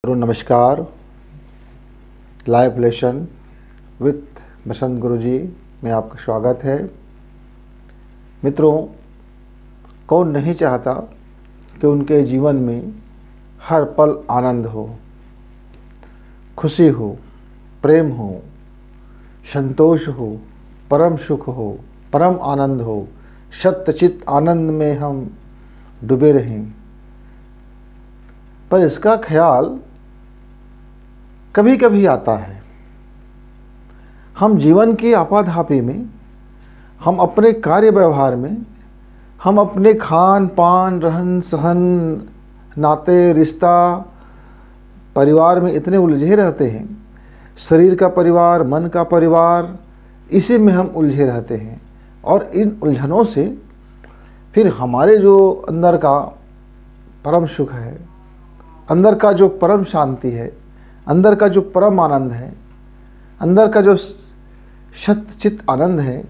मित्रों नमस्कार। Live lesson with बसंत गुरुजी में आपका स्वागत है। मित्रों, कौन नहीं चाहता कि उनके जीवन में हर पल आनंद हो, खुशी हो, प्रेम हो, संतोष हो, परम सुख हो, परम आनंद हो, सत्यचित आनंद में हम डूबे रहें। पर इसका ख्याल कभी कभी आता है। हम जीवन की आपाधापी में, हम अपने कार्य व्यवहार में, हम अपने खान पान रहन सहन नाते रिश्ता परिवार में इतने उलझे रहते हैं। शरीर का परिवार, मन का परिवार, इसी में हम उलझे रहते हैं। और इन उलझनों से फिर हमारे जो अंदर का परम सुख है, अंदर का जो परम शांति है, अंदर का जो परम आनंद है, अंदर का जो सत्यचित आनंद है,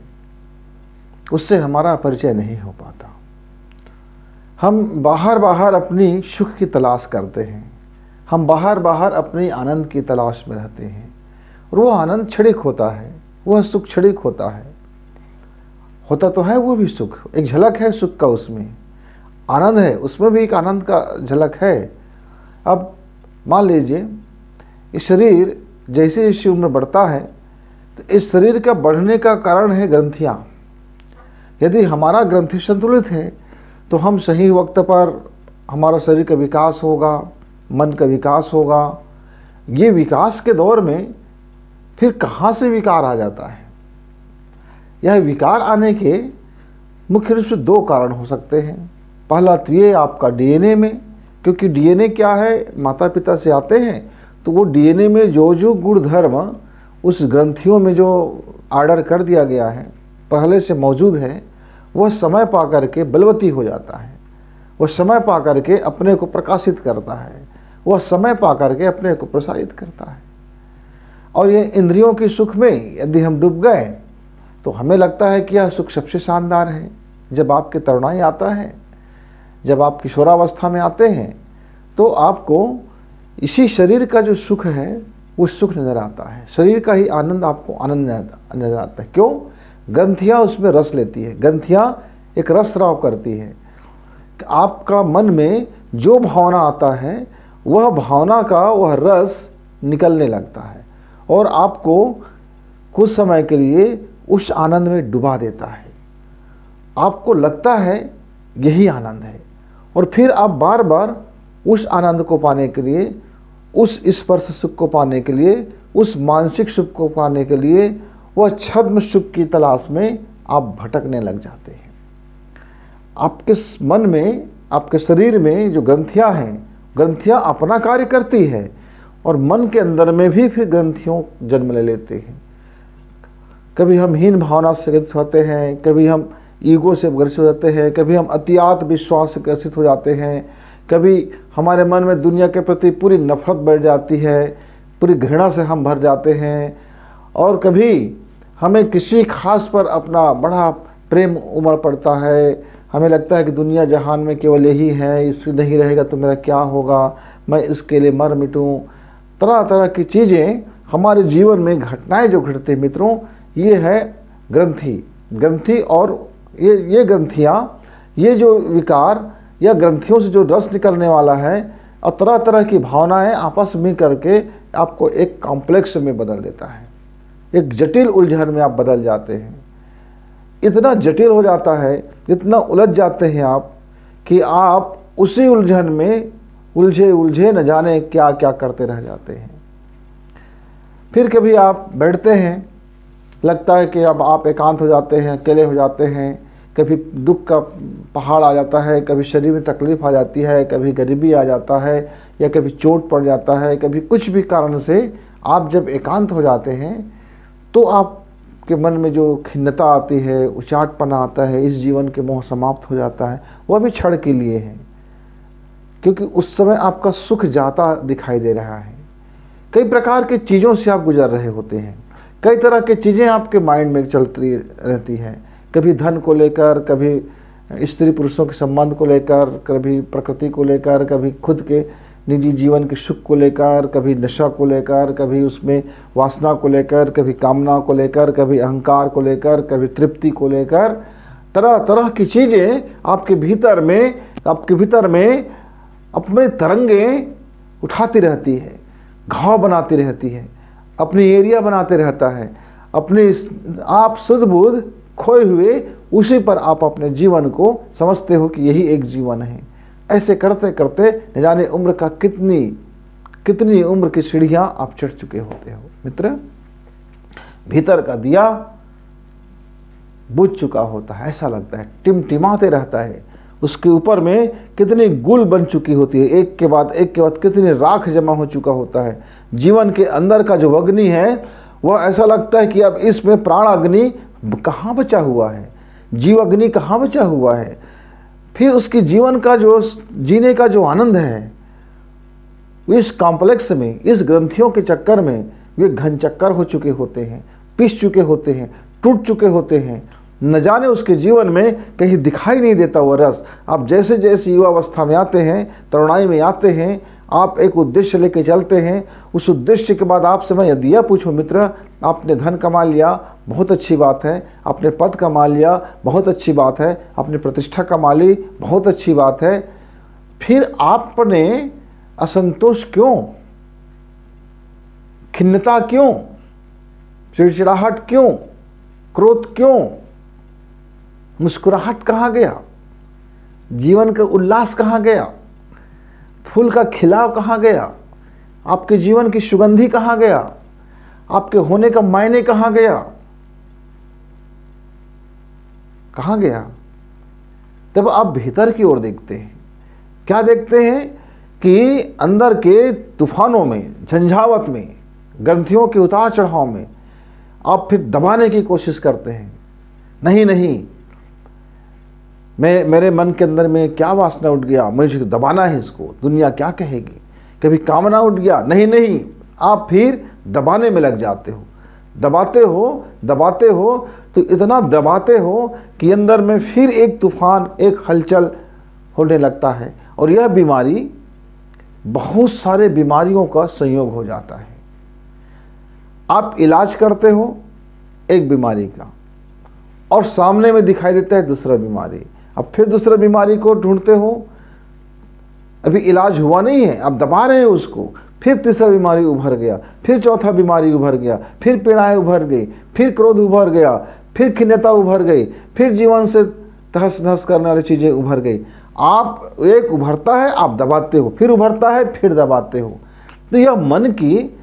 उससे हमारा परिचय नहीं हो पाता। हम बाहर अपनी सुख की तलाश करते हैं, हम बाहर अपनी आनंद की तलाश में रहते हैं। और वो आनंद क्षणिक होता है, वह सुख क्षणिक होता है। होता तो है वो भी सुख, एक झलक है सुख का, उसमें आनंद है, उसमें भी एक आनंद का झलक है। अब मान लीजिए ये शरीर जैसे जैसे उम्र बढ़ता है तो इस शरीर का बढ़ने का कारण है ग्रंथियाँ। यदि हमारा ग्रंथि संतुलित है तो हम सही वक्त पर हमारा शरीर का विकास होगा, मन का विकास होगा। ये विकास के दौर में फिर कहाँ से विकार आ जाता है? यह विकार आने के मुख्य रूप से दो कारण हो सकते हैं। पहला तो ये आपका डीएनए में, क्योंकि डीएनए क्या है, माता पिता से आते हैं, तो वो डीएनए में जो जो गुण धर्म उस ग्रंथियों में जो आर्डर कर दिया गया है, पहले से मौजूद है, वह समय पा करके बलवती हो जाता है। वह समय पा करके अपने को प्रकाशित करता है, वह समय पा करके अपने को प्रसारित करता है। और ये इंद्रियों के सुख में यदि हम डूब गए तो हमें लगता है कि यह सुख सबसे शानदार है। जब आपके तरुणाई आता है, जब आप किशोरावस्था में आते हैं, तो आपको इसी शरीर का जो सुख है वो सुख नज़र आता है। शरीर का ही आनंद आपको आनंद नज़र आता है। क्यों? ग्रंथियाँ उसमें रस लेती है, ग्रंथियाँ एक रस स्राव करती है। आपका मन में जो भावना आता है वह भावना का वह रस निकलने लगता है और आपको कुछ समय के लिए उस आनंद में डुबा देता है। आपको लगता है यही आनंद है, और फिर आप बार बार उस आनंद को पाने के लिए, उस स्पर्श सुख को पाने के लिए, उस मानसिक सुख को पाने के लिए वह छद्म सुख की तलाश में आप भटकने लग जाते हैं। आपके मन में, आपके शरीर में जो ग्रंथियां हैं, ग्रंथियां अपना कार्य करती है और मन के अंदर में भी फिर ग्रंथियों जन्म ले लेते हैं। कभी हम हीन भावना से ग्रसित होते हैं, कभी हम ईगो से ग्रसित हो जाते हैं, कभी हम अतिआत विश्वास से ग्रसित हो जाते हैं, कभी हमारे मन में दुनिया के प्रति पूरी नफरत बढ़ जाती है, पूरी घृणा से हम भर जाते हैं, और कभी हमें किसी खास पर अपना बड़ा प्रेम उमड़ पड़ता है। हमें लगता है कि दुनिया जहान में केवल यही है, इससे नहीं रहेगा तो मेरा क्या होगा, मैं इसके लिए मर मिटूँ। तरह तरह की चीज़ें हमारे जीवन में, घटनाएं जो घटती हैं मित्रों, ये है ग्रंथि। और ये ग्रंथियाँ, ये जो विकार या ग्रंथियों से जो रस निकलने वाला है और तरह तरह की भावनाएं आपस में करके आपको एक कॉम्प्लेक्स में बदल देता है, एक जटिल उलझन में आप बदल जाते हैं। इतना जटिल हो जाता है, इतना उलझ जाते हैं आप कि आप उसी उलझन में उलझे न जाने क्या क्या करते रह जाते हैं। फिर कभी आप बैठते हैं, लगता है कि अब आप एकांत हो जाते हैं, अकेले हो जाते हैं। कभी दुख का पहाड़ आ जाता है, कभी शरीर में तकलीफ आ जाती है, कभी गरीबी आ जाता है, या कभी चोट पड़ जाता है, कभी कुछ भी कारण से आप जब एकांत हो जाते हैं तो आपके मन में जो खिन्नता आती है, उचाटपना आता है, इस जीवन के मोह समाप्त हो जाता है। वह भी क्षण के लिए है, क्योंकि उस समय आपका सुख जाता दिखाई दे रहा है। कई प्रकार की चीज़ों से आप गुजर रहे होते हैं, कई तरह की चीज़ें आपके माइंड में चलती रहती हैं। कभी धन को लेकर, कभी स्त्री पुरुषों के संबंध को लेकर, कभी प्रकृति को लेकर, कभी खुद के निजी जीवन के सुख को लेकर, कभी नशा को लेकर, कभी उसमें वासना को लेकर, कभी कामना को लेकर, कभी अहंकार को लेकर, कभी तृप्ति को लेकर, तरह तरह की चीज़ें आपके भीतर में अपने तरंगे उठाती रहती है, घाव बनाती रहती है, अपनी एरिया बनाते रहता है। अपने आप शुद्ध बुद्ध खोए हुए उसी पर आप अपने जीवन को समझते हो कि यही एक जीवन है। ऐसे करते करते न जाने उम्र का कितनी उम्र की सीढ़ियां आप चढ़ चुके होते हो। मित्र, भीतर का दिया बुझ चुका होता है, ऐसा लगता है, टिमटिमाते रहता है। उसके ऊपर में कितनी गुल बन चुकी होती है, एक के बाद कितनी राख जमा हो चुका होता है। जीवन के अंदर का जो अग्नि है वह ऐसा लगता है कि अब इसमें प्राण अग्नि कहाँ बचा हुआ है, जीव अग्नि कहाँ बचा हुआ है। फिर उसके जीवन का जो जीने का जो आनंद है, इस कॉम्प्लेक्स में, इस ग्रंथियों के चक्कर में वे घन चक्कर हो चुके होते हैं, पिस चुके होते हैं, टूट चुके होते हैं। न जाने उसके जीवन में कहीं दिखाई नहीं देता वो रस। आप जैसे जैसे युवावस्था में आते हैं, तरुणाई में आते हैं, आप एक उद्देश्य लेके चलते हैं। उस उद्देश्य के बाद आपसे मैं यदि यह पूछूं, मित्र, आपने धन कमा लिया, बहुत अच्छी बात है, आपने पद कमा लिया, बहुत अच्छी बात है, आपने प्रतिष्ठा कमा ली, बहुत अच्छी बात है, फिर आपने असंतोष क्यों, खिन्नता क्यों, चिड़चिड़ाहट क्यों, क्रोध क्यों, मुस्कुराहट कहाँ गया, जीवन का उल्लास कहाँ गया, फूल का खिलाव कहाँ गया, आपके जीवन की सुगंधी कहाँ गया, आपके होने का मायने कहाँ गया, कहाँ गया? तब आप भीतर की ओर देखते हैं। क्या देखते हैं कि अंदर के तूफानों में, झंझावत में, ग्रंथियों के उतार चढ़ाव में आप फिर दबाने की कोशिश करते हैं। नहीं, मेरे मन के अंदर में क्या वासना उठ गया, मुझे दबाना है इसको, दुनिया क्या कहेगी। कभी कामना उठ गया, नहीं, आप फिर दबाने में लग जाते हो। दबाते हो तो इतना दबाते हो कि अंदर में फिर एक तूफान, एक हलचल होने लगता है। और यह बीमारी बहुत सारे बीमारियों का संयोग हो जाता है। आप इलाज करते हो एक बीमारी का और सामने में दिखाई देता है दूसरा बीमारी। अब फिर दूसरा बीमारी को ढूंढते हो, अभी इलाज हुआ नहीं है, आप दबा रहे हो उसको, फिर तीसरा बीमारी उभर गया, फिर चौथा बीमारी उभर गया, फिर पीड़ाएं उभर गई, फिर क्रोध उभर गया, फिर खिन्नता उभर गई, फिर जीवन से तहस नहस करने वाली चीज़ें उभर गई। आप एक उभरता है, आप दबाते हो, फिर उभरता है, फिर दबाते हो। तो यह मन की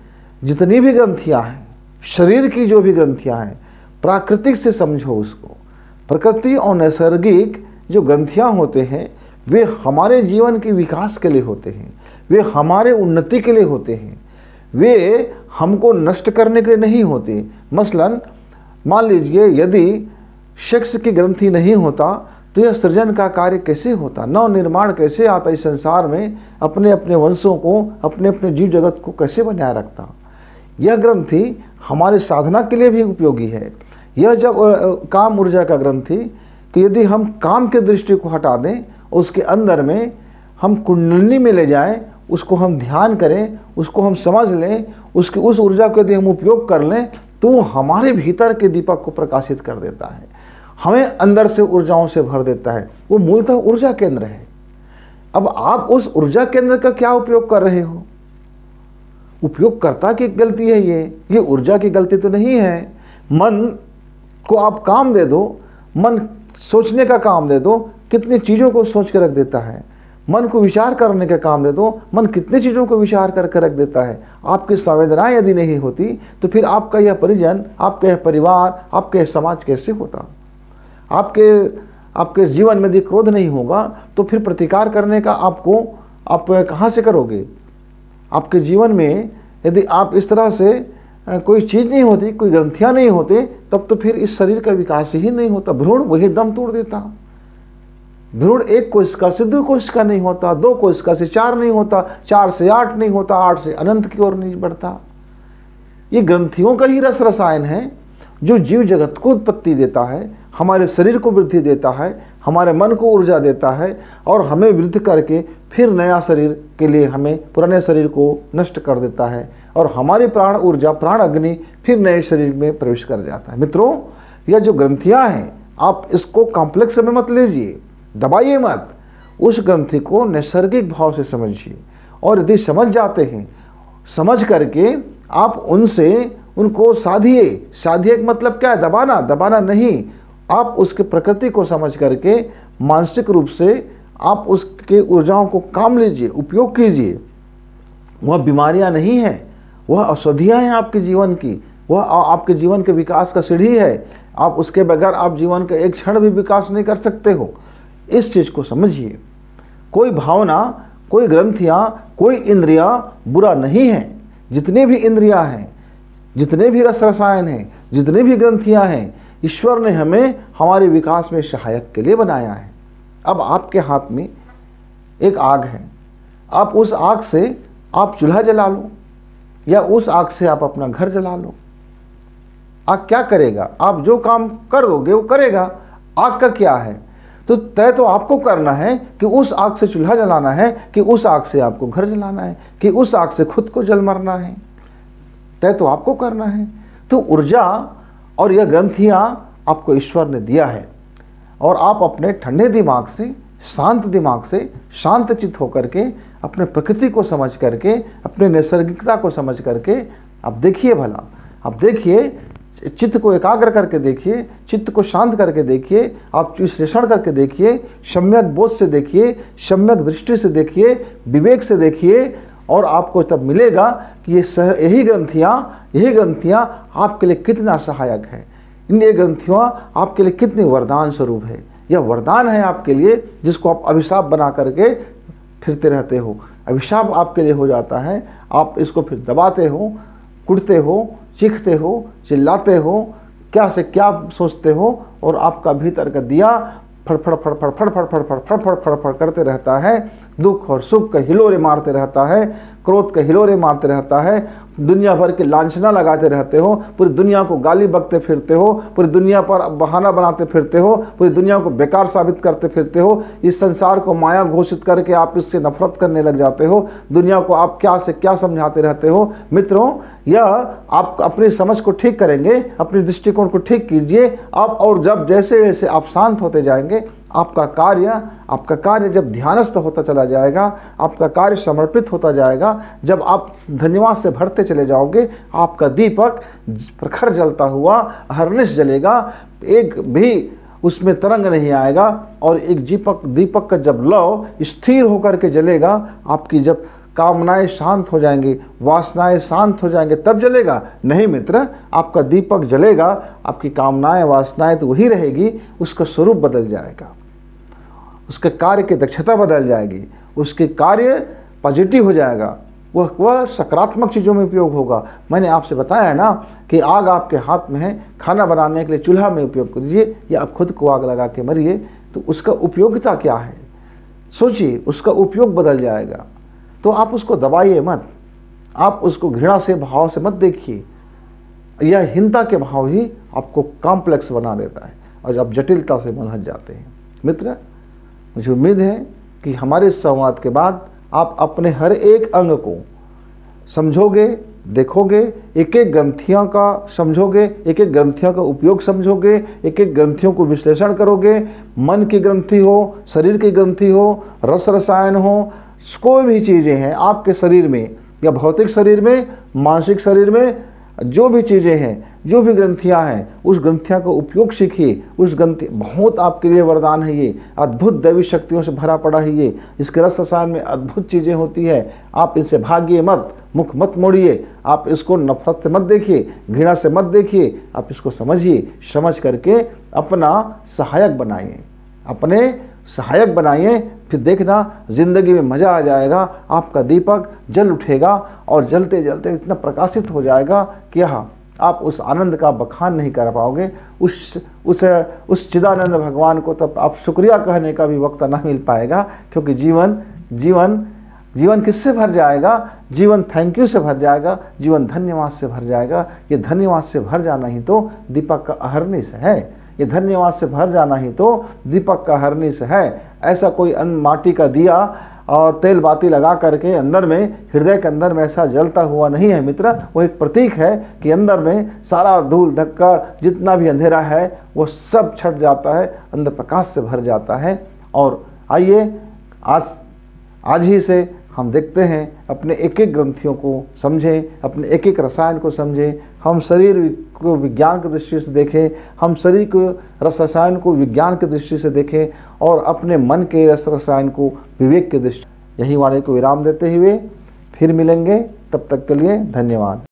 जितनी भी ग्रंथियाँ हैं, शरीर की जो भी ग्रंथियाँ हैं, प्राकृतिक से समझो उसको। प्रकृति और नैसर्गिक जो ग्रंथियाँ होते हैं वे हमारे जीवन के विकास के लिए होते हैं, वे हमारे उन्नति के लिए होते हैं, वे हमको नष्ट करने के लिए नहीं होते। मसलन मान लीजिए यदि सेक्स की ग्रंथि नहीं होता तो यह सृजन का कार्य कैसे होता, नव निर्माण कैसे आता इस संसार में, अपने अपने वंशों को, अपने अपने जीव जगत को कैसे बनाए रखता। यह ग्रंथि हमारे साधना के लिए भी उपयोगी है। यह जब काम ऊर्जा का ग्रंथि कि यदि हम काम के दृष्टि को हटा दें, उसके अंदर में हम कुंडलिनी में ले जाएं, उसको हम ध्यान करें, उसको हम समझ लें, उसकी उस ऊर्जा को यदि हम उपयोग कर लें तो वो हमारे भीतर के दीपक को प्रकाशित कर देता है, हमें अंदर से ऊर्जाओं से भर देता है। वो मूलतः ऊर्जा केंद्र है। अब आप उस ऊर्जा केंद्र का क्या उपयोग कर रहे हो? उपयोगकर्ता की गलती है ये ऊर्जा की गलती तो नहीं है। मन को आप काम दे दो, मन सोचने का काम दे दो, कितनी चीज़ों को सोच के रख देता है। मन को विचार करने का काम दे दो, मन कितनी चीज़ों को विचार करके रख देता है। आपकी संवेदनाएं यदि नहीं होती तो फिर आपका यह परिजन, आपका यह परिवार, आपका यह समाज कैसे होता? आपके जीवन में यदि क्रोध नहीं होगा तो फिर प्रतिकार करने का आप कहाँ से करोगे? आपके जीवन में यदि आप इस तरह से कोई चीज़ नहीं होती, कोई ग्रंथियाँ नहीं होते, तब तो फिर इस शरीर का विकास ही नहीं होता। भ्रूण वही दम तोड़ देता। भ्रूण 1 कोशिश का से 2 कोशिश का नहीं होता, 2 कोशिश का से 4 नहीं होता, 4 से 8 नहीं होता, 8 से अनंत की ओर नहीं बढ़ता। ये ग्रंथियों का ही रस रसायन है जो जीव जगत को उत्पत्ति देता है, हमारे शरीर को वृद्धि देता है, हमारे मन को ऊर्जा देता है और हमें वृद्ध करके फिर नया शरीर के लिए हमें पुराने शरीर को नष्ट कर देता है और हमारी प्राण ऊर्जा, प्राण अग्नि फिर नए शरीर में प्रवेश कर जाता है। मित्रों, यह जो ग्रंथियां हैं, आप इसको कॉम्प्लेक्स में मत लीजिए, दबाइए मत। उस ग्रंथि को नैसर्गिक भाव से समझिए, और यदि समझ जाते हैं, समझ करके आप उनको साधिए। साधिए का मतलब क्या है? दबाना। दबाना नहीं, आप उसके प्रकृति को समझ करके मानसिक रूप से आप उसके ऊर्जाओं को काम लीजिए, उपयोग कीजिए। वह बीमारियां नहीं हैं, वह औषधियाँ हैं आपके जीवन की, वह आपके जीवन के विकास का सीढ़ी है। आप उसके बगैर आप जीवन का एक क्षण भी विकास नहीं कर सकते हो। इस चीज़ को समझिए। कोई भावना, कोई ग्रंथियाँ, कोई इंद्रियाँ बुरा नहीं है। जितने भी इंद्रियाँ हैं, जितने भी रस रसायन हैं, जितनी भी ग्रंथियाँ हैं, ईश्वर ने हमें हमारे विकास में सहायक के लिए बनाया है। अब आपके हाथ में एक आग है, आप उस आग से आप चूल्हा जला लो, या उस आग से आप अपना घर जला लो। आग क्या करेगा? आप जो काम कर दोगे वो करेगा। आग का क्या है? तो तय तो आपको करना है कि उस आग से चूल्हा जलाना है, कि उस आग से आपको घर जलाना है, कि उस आग से खुद को जल मरना है। तय तो आपको करना है। तो ऊर्जा और यह ग्रंथियाँ आपको ईश्वर ने दिया है, और आप अपने ठंडे दिमाग से, शांत दिमाग से, शांत चित्त होकर के, अपने प्रकृति को समझ करके, अपने नैसर्गिकता को समझ करके आप देखिए भला। आप देखिए, चित्त को एकाग्र करके देखिए, चित्त को शांत करके देखिए, आप विश्लेषण करके देखिए, सम्यक बोध से देखिए, सम्यक दृष्टि से देखिए, विवेक से देखिए, और आपको तब मिलेगा कि यही ग्रंथियाँ आपके लिए कितना सहायक है। ये ग्रंथियाँ आपके लिए कितनी वरदान स्वरूप है। यह वरदान है आपके लिए, जिसको आप अभिशाप बना करके फिरते रहते हो। अभिशाप आपके लिए हो जाता है, आप इसको फिर दबाते हो, कुटते हो, चीखते हो, चिल्लाते हो, क्या से क्या सोचते हो, और आपका भीतर का दिया फड़फड़ फड़फड़ फड़फड़ फड़फड़ फड़फड़ फड़फड़ करते रहता है। दुख और सुख का हिलोरे मारते रहता है, क्रोध का हिलोरे मारते रहता है, दुनिया भर के लांछना लगाते रहते हो, पूरी दुनिया को गाली बकते फिरते हो, पूरी दुनिया पर बहाना बनाते फिरते हो, पूरी दुनिया को बेकार साबित करते फिरते हो। इस संसार को माया घोषित करके आप इससे नफरत करने लग जाते हो। दुनिया को आप क्या से क्या समझाते रहते हो। मित्रों, यह आप अपनी समझ को ठीक करेंगे, अपने दृष्टिकोण को ठीक कीजिए आप, और जब जैसे जैसे आप शांत होते जाएंगे, आपका कार्य जब ध्यानस्थ होता चला जाएगा, आपका कार्य समर्पित होता जाएगा, जब आप धन्यवाद से भरते चले जाओगे, आपका दीपक प्रखर जलता हुआ अहर्निश जलेगा, एक भी उसमें तरंग नहीं आएगा। और एक दीपक का जब लौ स्थिर होकर के जलेगा, आपकी जब कामनाएं शांत हो जाएंगी, वासनाएं शांत हो जाएंगे, तब जलेगा। नहीं मित्र, आपका दीपक जलेगा, आपकी कामनाएं वासनाएं तो वही रहेगी, उसका स्वरूप बदल जाएगा, उसके कार्य की दक्षता बदल जाएगी, उसके कार्य पॉजिटिव हो जाएगा, वह सकारात्मक चीज़ों में उपयोग होगा। मैंने आपसे बताया है ना कि आग आपके हाथ में है, खाना बनाने के लिए चूल्हा में उपयोग कीजिए, या आप खुद को आग लगा के मरिए, तो उसका उपयोगिता क्या है सोचिए, उसका उपयोग बदल जाएगा। तो आप उसको दबाइए मत, आप उसको घृणा से भाव से मत देखिए। यह हीनता के भाव ही आपको कॉम्प्लेक्स बना देता है, और आप जटिलता से उलझ जाते हैं। मित्र, मुझे उम्मीद है कि हमारे इस संवाद के बाद आप अपने हर एक अंग को समझोगे, देखोगे, एक एक ग्रंथियों का समझोगे, एक एक ग्रंथियों का उपयोग समझोगे, एक एक ग्रंथियों को विश्लेषण करोगे। मन की ग्रंथि हो, शरीर की ग्रंथि हो, रस रसायन हो, कोई भी चीज़ें हैं आपके शरीर में, या भौतिक शरीर में, मानसिक शरीर में, जो भी चीज़ें हैं, जो भी ग्रंथियां हैं, उस ग्रंथियां का उपयोग सीखिए। उस ग्रंथि बहुत आपके लिए वरदान है। ये अद्भुत दैवी शक्तियों से भरा पड़ा है। ये इसके रस रसायन में अद्भुत चीज़ें होती है। आप इनसे भागिए मत, मुख मत मोड़िए, आप इसको नफरत से मत देखिए, घृणा से मत देखिए, आप इसको समझिए। समझ करके अपना सहायक बनाइए, अपने सहायक बनाइए, फिर देखना जिंदगी में मज़ा आ जाएगा। आपका दीपक जल उठेगा और जलते जलते इतना प्रकाशित हो जाएगा कि आप उस आनंद का बखान नहीं कर पाओगे। उस चिदानंद भगवान को तब आप शुक्रिया कहने का भी वक्त ना मिल पाएगा, क्योंकि जीवन किससे भर जाएगा? जीवन थैंक यू से भर जाएगा, जीवन धन्यवाद से भर जाएगा। ये धन्यवाद से भर जाना ही तो दीपक का अहर्निश है। ये धन्यवाद से भर जाना ही तो दीपक का अहर्निश है। ऐसा कोई माटी का दिया और तेल बाती लगा करके अंदर में, हृदय के अंदर में ऐसा जलता हुआ नहीं है मित्र। वो एक प्रतीक है कि अंदर में सारा धूल धक्कर जितना भी अंधेरा है वो सब छट जाता है, अंदर प्रकाश से भर जाता है। और आइए आज ही से हम देखते हैं, अपने एक एक ग्रंथियों को समझें, अपने एक एक रसायन को समझें। हम शरीर को विज्ञान की दृष्टि से देखें, हम शरीर को रस रसायन को विज्ञान की दृष्टि से देखें और अपने मन के रस रसायन को विवेक की दृष्टि। यही वाणी को विराम देते हुए फिर मिलेंगे, तब तक के लिए धन्यवाद।